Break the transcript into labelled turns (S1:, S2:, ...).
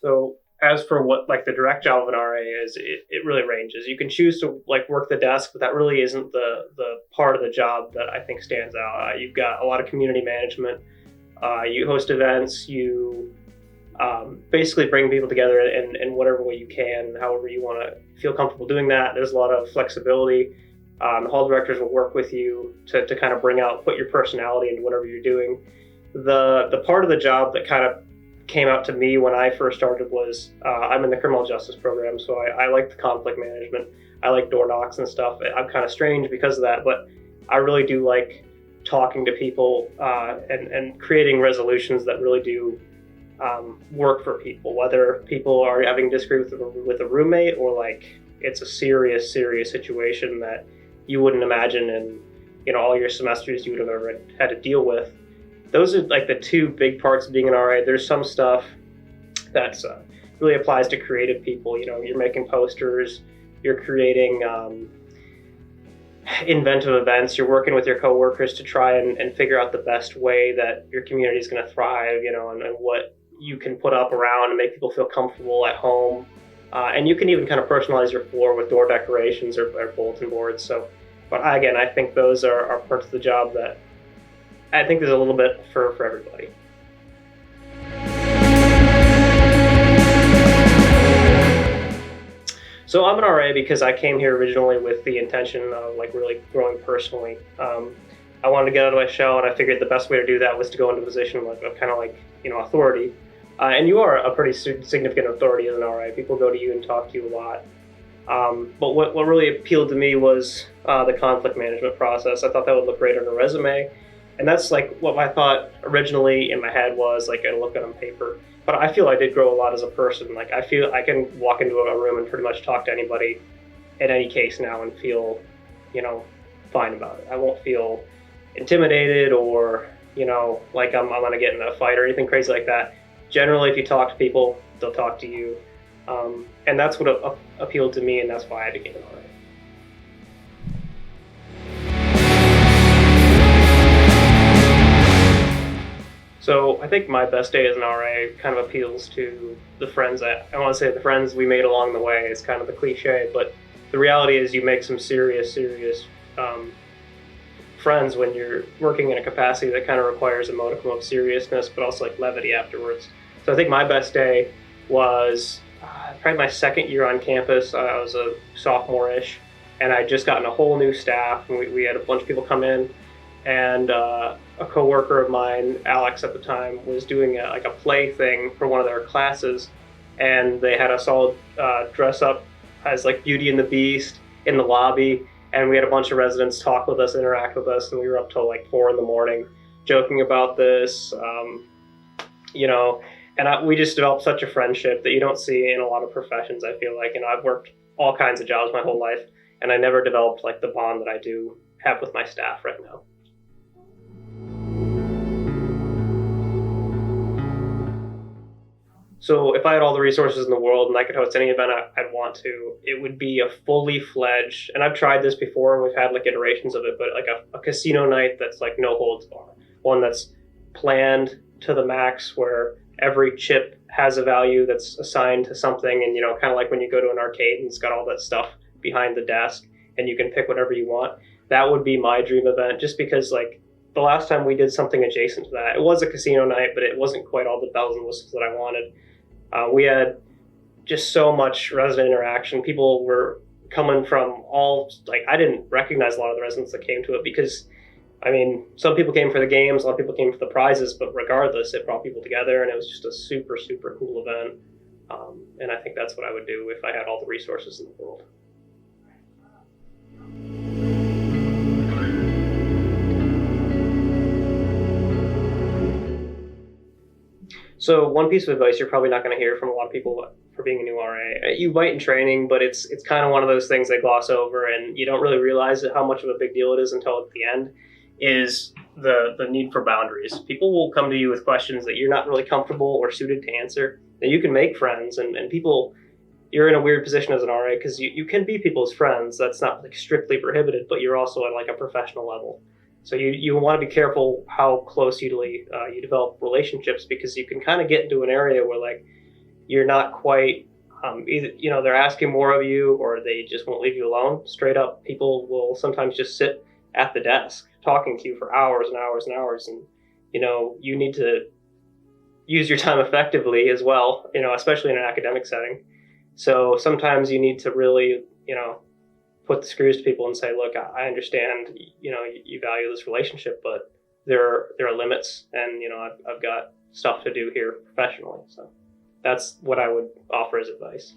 S1: So as for what like the direct job of an RA is, it really ranges. You can choose to like work the desk, but that really isn't the part of the job that I think stands out. You've got a lot of community management. You host events. You basically bring people together in whatever way you can, however you want to feel comfortable doing that. There's a lot of flexibility. The hall directors will work with you to kind of put your personality into whatever you're doing. The part of the job that kind of came out to me when I first started was I'm in the criminal justice program, so I like the conflict management. I like door knocks and stuff. I'm kind of strange because of that, but I really do like talking to people and creating resolutions that really do work for people, whether people are having disagreement with a roommate or like it's a serious situation that you wouldn't imagine in all your semesters you would have ever had to deal with. Those are like the two big parts of being an RA. There's some stuff that's really applies to creative people. You're making posters, you're creating inventive events, you're working with your coworkers to try and figure out the best way that your community is going to thrive, and what you can put up around and make people feel comfortable at home. And you can even kind of personalize your floor with door decorations or bulletin boards. But again, I think those are parts of the job that I think there's a little bit for everybody. So I'm an RA because I came here originally with the intention of like really growing personally. I wanted to get out of my shell, and I figured the best way to do that was to go into a position of kind of like authority. And you are a pretty significant authority as an RA. People go to you and talk to you a lot. But what really appealed to me was the conflict management process. I thought that would look great on a resume. And that's like what my thought originally in my head was, like I look at on paper. But I feel I did grow a lot as a person. Like I feel I can walk into a room and pretty much talk to anybody in any case now and feel, fine about it. I won't feel intimidated or, like I'm gonna get in a fight or anything crazy like that. Generally, if you talk to people, they'll talk to you. And that's what appealed to me, and that's why I became an RA. So I think my best day as an RA kind of appeals to the friends I want to say the friends we made along the way. It's kind of the cliche, but the reality is you make some serious friends when you're working in a capacity that kind of requires a modicum of seriousness, but also like levity afterwards. So I think my best day was probably my second year on campus. I was a sophomore-ish, and I'd just gotten a whole new staff, and we had a bunch of people come in, and a coworker of mine, Alex at the time, was doing a play thing for one of their classes, and they had us all dress up as like Beauty and the Beast in the lobby, and we had a bunch of residents talk with us, interact with us, and we were up till like 4 a.m. joking about this, and we just developed such a friendship that you don't see in a lot of professions, I feel like. I've worked all kinds of jobs my whole life, and I never developed like the bond that I do have with my staff right now. So if I had all the resources in the world and I could host any event I'd want to, it would be a fully fledged, and I've tried this before and we've had like iterations of it, but like a casino night that's like no holds barred. One that's planned to the max where every chip has a value that's assigned to something, and kind of like when you go to an arcade and it's got all that stuff behind the desk and you can pick whatever you want. That would be my dream event, just because like the last time we did something adjacent to that, it was a casino night, but it wasn't quite all the bells and whistles that I wanted. We had just so much resident interaction. People were coming from I didn't recognize a lot of the residents that came to it because, some people came for the games, a lot of people came for the prizes, but regardless, it brought people together, and it was just a super, super cool event. And I think that's what I would do if I had all the resources in the world. So one piece of advice you're probably not going to hear from a lot of people for being a new RA. You might in training, but it's kind of one of those things they gloss over, and you don't really realize how much of a big deal it is until at the end, is the need for boundaries. People will come to you with questions that you're not really comfortable or suited to answer. And you can make friends, and people, you're in a weird position as an RA because you can be people's friends. That's not like strictly prohibited, but you're also at like a professional level. So you want to be careful how close you develop relationships, because you can kind of get into an area where like you're not quite either, they're asking more of you or they just won't leave you alone. Straight up, people will sometimes just sit at the desk talking to you for hours and hours and hours. And, you need to use your time effectively as well, especially in an academic setting. So sometimes you need to really, put the screws to people and say, look, I understand, you value this relationship, but there are limits, and I've got stuff to do here professionally. So that's what I would offer as advice.